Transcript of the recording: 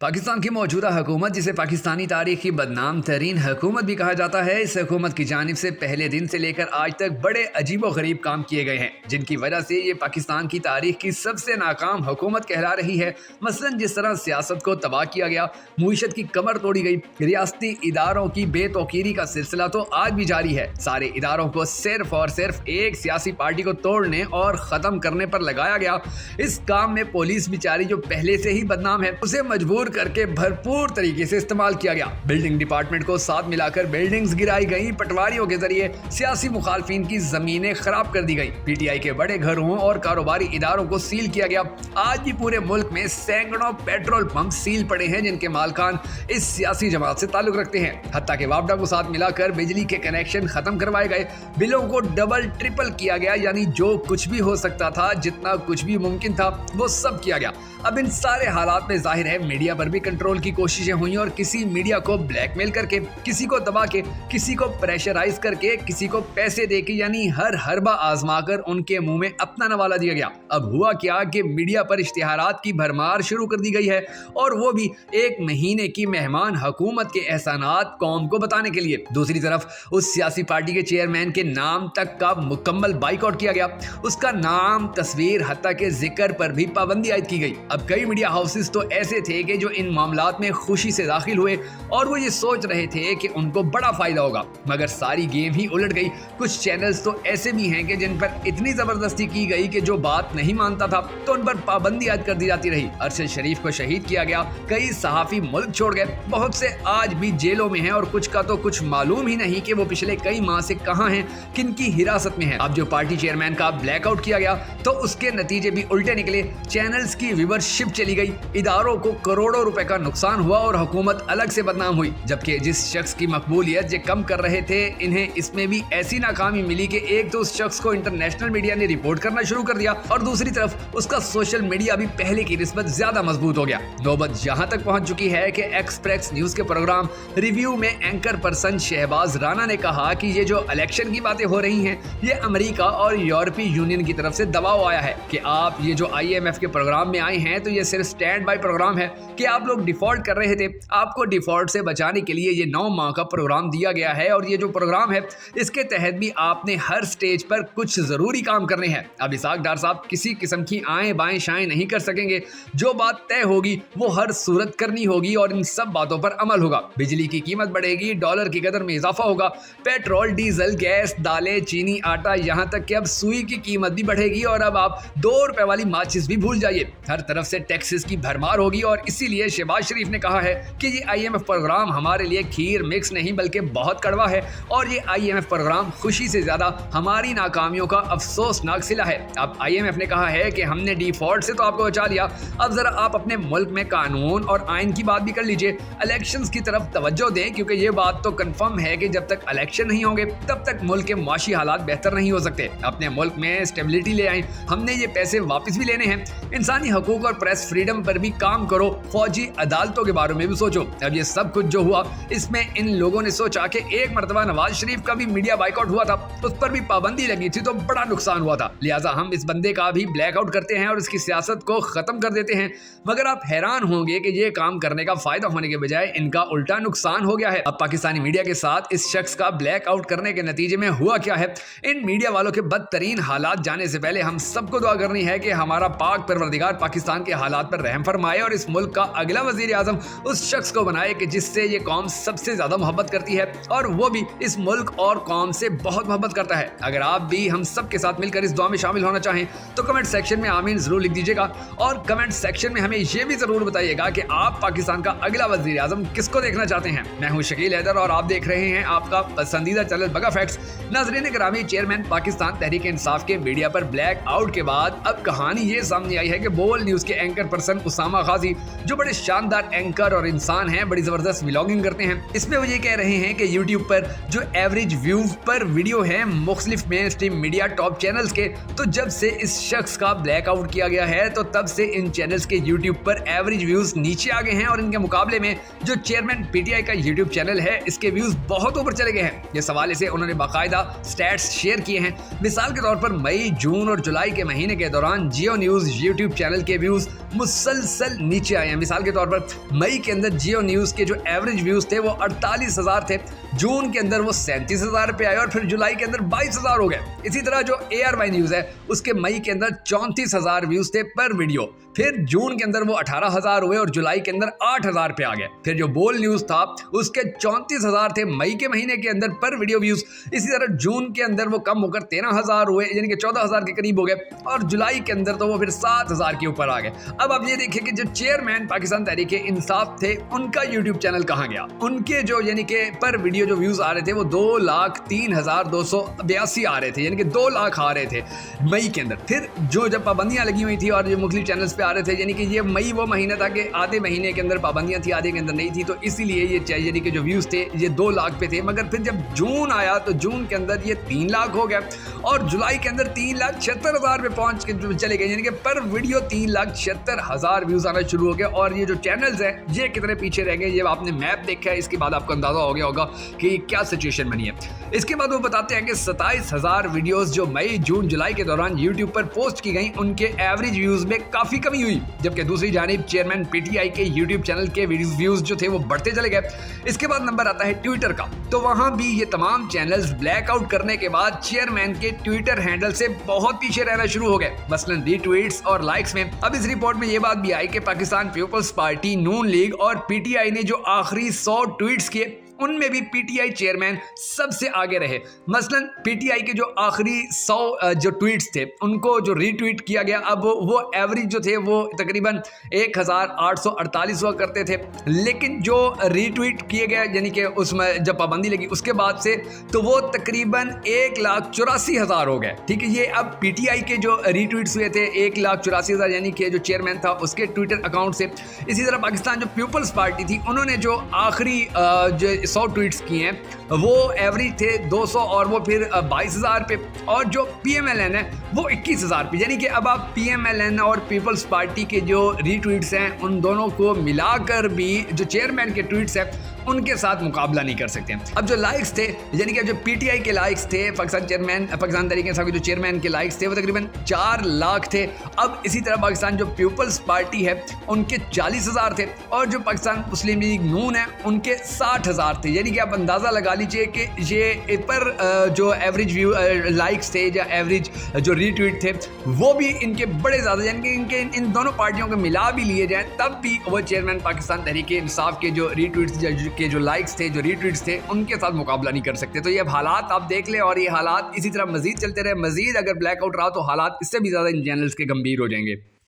पाकिस्तान की मौजूदा हुकूमत, जिसे पाकिस्तानी तारीख की बदनाम तरीन हुकूमत भी कहा जाता है, इस हुकूमत की जानिब से पहले दिन से लेकर आज तक बड़े अजीबो गरीब काम किए गए हैं, जिनकी वजह से ये पाकिस्तान की तारीख की सबसे नाकाम हुकूमत कहला रही है। मसलन जिस तरह सियासत को तबाह किया गया, मुईशत की कमर तोड़ी गई, रियासती इदारों की बेतौकीरी का सिलसिला तो आज भी जारी है। सारे इदारों को सिर्फ और सिर्फ एक सियासी पार्टी को तोड़ने और ख़त्म करने पर लगाया गया। इस काम में पुलिस बेचारी, जो पहले से ही बदनाम है, उसे मजबूर करके भरपूर तरीके से इस्तेमाल किया गया। बिल्डिंग डिपार्टमेंट को साथ मिलाकर बिल्डिंग्स गिराई गई, पटवारियों के जरिए सियासी मुखालफिन की जमीनें खराब कर दी गई, पीटीआई के बड़े घरों और कारोबारी इदारों को सील किया गया। आज भी पूरे मुल्क में सैकड़ों पेट्रोल पंप सील पड़े हैं, जिनके मालकान इस सियासी जमात से ताल्लुक रखते हैं। हत्ता के वापडा को साथ मिलाकर बिजली के कनेक्शन खत्म करवाए गए, बिलों को डबल ट्रिपल किया गया, यानी जो कुछ भी हो सकता था, जितना कुछ भी मुमकिन था, वो सब किया गया। अब इन सारे हालात में जाहिर है मीडिया पर भी कंट्रोल की कोशिशें हुई और किसी मीडिया को ब्लैकमेल करके, किसी को दबा के, किसी को प्रेशराइज करके, किसी को पैसे देके, यानी हर हरबा आजमा कर उनके मुंह में अपना नवाला दिया गया। अब हुआ क्या कि मीडिया पर इश्तिहारात की भरमार शुरू कर दी गई है, और वो भी एक महीने की मेहमान हुकूमत के एहसानात कौम को बताने के लिए। दूसरी तरफ उस सियासी पार्टी के चेयरमैन के नाम तक का मुकम्मल बाइकआउट किया गया, उसका नाम, तस्वीर, हत्ता के जिक्र पर भी पाबंदी आयद की गई। अब कई मीडिया हाउसेस तो ऐसे थे कि जो इन मामलात में खुशी से दाखिल हुए और वो ये सोच रहे थे कि उनको बड़ा फायदा होगा, मगर सारी गेम ही उलट गई। कुछ चैनल्स तो ऐसे भी हैं कि जिन पर इतनी जबरदस्ती की गई कि जो बात नहीं मानता था तो उन पर पाबंदी आयद कर दी जाती रही। अरशद शरीफ को शहीद किया गया, कई सहाफी मुल्क छोड़ गए, बहुत से आज भी जेलों में हैं और कुछ का तो कुछ मालूम ही नहीं कि वो पिछले कई माह से कहां हैं, किन की हिरासत में है। अब जो पार्टी चेयरमैन का ब्लैकआउट किया गया तो उसके नतीजे भी उल्टे निकले। चैनल्स की व्यूअरशिप चली गई, इदारों को करोड़ों रुपए का नुकसान हुआ और हुकूमत अलग से बदनाम हुई। जबकि जिस शख्स की मकबूलियत ये कम कर रहे थे, इन्हें इसमें भी ऐसी नाकामी मिली कि एक तो उस शख्स को इंटरनेशनल मीडिया ने रिपोर्ट करना शुरू कर दिया और दूसरी तरफ उसका सोशल मीडिया भी पहले की निस्बत ज्यादा मजबूत हो गया। नौबत यहां तक पहुंच चुकी है कि एक्सप्रेस न्यूज के प्रोग्राम रिव्यू में एंकर पर्सन शहबाज राना ने कहा कि ये जो इलेक्शन की बातें हो रही हैं, ये अमेरिका और यूरोपीय यूनियन की तरफ से दबाव आया है कि आप ये जो IMF के प्रोग्राम में आए हैं तो ये सिर्फ स्टैंड बाय प्रोग्राम है, कि आप लोग डिफॉल्ट कर रहे थे, आपको डिफॉल्ट से बचाने के लिए ये 9 माह का प्रोग्राम दिया गया है और ये जो प्रोग्राम है इसके तहत भी आपने हर स्टेज पर कुछ जरूरी काम करने हैं। अब इसाक डार साहब किसी किस्म की आएं बाएं शाएं नहीं कर सकेंगे, जो बात तय होगी वो हर सूरत करनी होगी और इन सब बातों पर अमल होगा। बिजली की कीमत बढ़ेगी, डॉलर की कदर में इजाफा होगा, पेट्रोल, डीजल, गैस, दालें, चीनी, आटा, यहाँ तक कि अब सुई की कीमत भी बढ़ेगी और अब आप 2 रुपए वाली माचिस भी भूल जाइए। हर तरफ से टैक्सेस की भरमार होगी और इसीलिए शहबाज शरीफ ने कहा है कि ये IMF प्रोग्राम हमारे लिए खीर मिक्स नहीं बल्कि बहुत कड़वा है और ये IMF प्रोग्राम खुशी से ज्यादा हमारी नाकामियों का अफसोसनाक सिला है। अब IMF ने कहा है कि हमने डिफॉल्ट से तो आपको बचा लिया, अब जरा आप अपने मुल्क में कानून और आइन की बात भी कर लीजिए, इलेक्शंस की तरफ तवज्जो दें, क्योंकि ये बात तो कंफर्म है कि जब तक इलेक्शन नहीं होंगे तब तक मुल्क के माशी हालात बेहतर नहीं हो सकते। अपने मुल्क में स्टेबिलिटी ले आए, हमने ये पैसे वापस भी लेने हैं, इंसानी हकूक और प्रेस फ्रीडम पर भी काम करो, फौजी अदालतों के बारे में भी सोचो। अब ये सब कुछ जो हुआ, इसमें इन लोगों ने सोचा कि एक मर्तबा नवाज शरीफ का भी मीडिया बाइकआउट हुआ था, उस पर भी पाबंदी लगी थी तो बड़ा नुकसान हुआ था, लिहाजा हम इस बंदे का भी ब्लैकआउट करते हैं और इसकी सियासत को खत्म कर देते हैं। मगर आप हैरान होंगे कि ये काम करने का फायदा होने के बजाय इनका उल्टा नुकसान हो गया है। अब पाकिस्तानी मीडिया के साथ इस शख्स का ब्लैकआउट करने के नतीजे में हुआ क्या है, इन मीडिया वालों के बदतरीन हालात जाने से पहले हम सबको दुआ करनी है कि हमारा पाक परवरदिगार पाकिस्तान के हालात पर रहम फरमाए और इस मुल्क का अगला वजीर आजम उस शख्स को बनाए कि जिससे ये कौम सबसे ज्यादा मोहब्बत करती है और वो भी इस मुल्क और कौम से बहुत मोहब्बत करता है। अगर आप भी हम सब के साथ मिलकर इस दुआ में शामिल होना चाहें तो कमेंट सेक्शन में आमीन जरूर लिख दीजिएगा और कमेंट सेक्शन में हमें ये भी जरूर बताइएगा कि आप पाकिस्तान का अगला वजीर आजम किसको देखना चाहते हैं। मैं हूं शकील हैदर और आप देख रहे हैं आपका पसंदीदा चैनल बगा फैक्ट्स। नाज़रीन गिरामी, चेयरमैन पाकिस्तान तहरीक इंसाफ के मीडिया पर ब्लैक आउट के बाद अब कहानी ये सामने आई है कि बोल न्यूज के एंकर पर्सन उसामा गाजी, जो बड़े शानदार एंकर और इंसान हैं, बड़ी जबरदस्त व्लॉगिंग करते हैं, इसमें वो ये कह रहे हैं कि यूट्यूब पर जो एवरेज व्यूज पर वीडियो है मुख्तलिफ main stream media top channels के, तो जब से इस शख्स का ब्लैकआउट किया गया है तो तब से इन चैनल्स के यूट्यूब पर एवरेज व्यूज नीचे आ गए हैं और इनके मुकाबले में जो चेयरमैन PTI का यूट्यूब चैनल है इसके व्यूज बहुत ऊपर चले गए हैं। इस हवाले से उन्होंने बाकायदा स्टैट्स शेयर किए हैं। मिसाल के तौर पर मई, जून और जुलाई के महीने के दौरान जियो न्यूज यूट्यूब चैनल के व्यूज मुसलसल नीचे आए हैं। मिसाल के तौर पर मई के अंदर जियो न्यूज के जो एवरेज व्यूज थे वो 48,000 थे, जून के अंदर वो 37,000 पे आए और फिर जुलाई के अंदर 22,000 हो गए। इसी तरह जो ARY न्यूज है उसके मई के अंदर 34,000 व्यूज थे पर वीडियो, फिर जून के अंदर वो 18,000 हुए और जुलाई के अंदर 8,000 पे आ गए। फिर जो बोल न्यूज था उसके 34,000 थे मई के महीने के अंदर पर वीडियो व्यूज, इसी तरह जून के अंदर वो कम होकर 13,000 हुए, यानी कि 14,000 के करीब हो गए और जुलाई के अंदर तो वो फिर 7,000 के ऊपर आ गए। अब आप ये देखिए कि जो चेयरमैन पाकिस्तान तहरीक इंसाफ थे उनका यूट्यूब चैनल कहाँ गया। उनके जो यानी कि पर वीडियो जो व्यूज आ रहे थे वो 2,03,282 आ रहे थे, यानी कि 2 लाख आ रहे थे मई के अंदर। फिर जो जब पाबंदियां लगी हुई थी और जो मुख्तलिफ चैनल्स पे आ रहे थे, यानी कि ये मई वो महीना था कि आधे महीने के अंदर पाबंदियां थी, आधे के अंदर नहीं थी, तो इसीलिए ये यानी कि जो व्यूज थे ये 2 लाख पे थे। मगर फिर जब जून आया तो जून के अंदर ये 3 लाख हो गया और जुलाई के अंदर 3,76,000 पे पहुंच के चले गए, यानी कि पर वीडियो 3,76,000 व्यूज आना शुरू हो गए। और ये जो चैनल्स हैं ये कितने पीछे रह गए, ये आपने मैप देखा है, इसके बाद आपको अंदाजा हो गया होगा कि क्या सिचुएशन बनी है। इसके बाद वो बताते हैं कि 27,000 वीडियोस जो मई जून जुलाई के दौरान यूट्यूब पर पोस्ट की गई उनके एवरेज व्यूज में काफी कमी हुई, जबकि दूसरी जानिब चेयरमैन PTI के यूट्यूब चैनल के व्यूज जो थे वो बढ़ते चले गए। इसके बाद नंबर आता है ट्विटर का, तो वहां भी ये तमाम चैनल्स ब्लैकआउट करने के बाद चेयरमैन के ट्विटर हैंडल से बहुत पीछे रहना शुरू हो गए, मसलन रीट्वीट्स और लाइक्स में। अब इस रिपोर्ट में ये बात भी आई कि पाकिस्तान पीपल्स पार्टी, नून लीग और PTI ने जो आखिरी 100 ट्वीट्स किए उनमें भी PTI चेयरमैन सबसे आगे रहे। मसलन PTI के जो आखिरी 100 जो ट्वीट्स थे उनको जो रीट्वीट किया गया, अब वो एवरेज जो थे वो तकरीबन 1,848 हुआ करते थे, लेकिन जो रीट्वीट किए गए यानी कि उसमें जब पाबंदी लगी उसके बाद से तो वो तकरीबन 1,84,000 हो गए। ठीक है, ये अब PTI के जो रीट्वीट्स हुए थे 1,84,000 यानी कि जो चेयरमैन था उसके ट्विटर अकाउंट से। इसी तरह पाकिस्तान जो पीपल्स पार्टी थी उन्होंने जो आखिरी जो 100 ट्वीट्स किए हैं वो एवरेज थे 200 और वो फिर 22,000 पे, और जो PMLN है वो 21,000 पे। यानी कि अब आप PMLN और पीपल्स पार्टी के जो रीट्वीट्स हैं उन दोनों को मिलाकर भी जो चेयरमैन के ट्वीट्स हैं उनके साथ मुकाबला नहीं कर सकते। अब जो लाइक्स थे यानी कि जो PTI के लाइक्स थे, पाकिस्तान तहरीक इंसाफ के जो चेयरमैन के लाइक्स थे वो तकरीबन 4 लाख थे। अब इसी तरह पाकिस्तान जो पीपल्स पार्टी है उनके 40,000 थे और जो पाकिस्तान मुस्लिम लीग नून है उनके 60,000 थे। यानी कि आप अंदाज़ा लगा लीजिए कि ये पर जो एवरेज व्यू लाइक्स थे या एवरेज जो रीट्वीट थे वो भी इनके बड़े ज़्यादा, यानी कि इनके इन दोनों पार्टियों को मिला भी लिए जाए तब भी वो चेयरमैन पाकिस्तान तहरीक इंसाफ के जो रीट्वीट्स के जो लाइक्स थे, जो रीट्वीट्स थे, उनके साथ मुकाबला नहीं कर सकते। तो ये हालात आप देख लें और ये हालात इसी तरह मजीद चलते रहे, मजीद अगर ब्लैकआउट रहा तो हालात इससे भी ज़्यादा इन चैनल्स के गंभीर हो जाएंगे।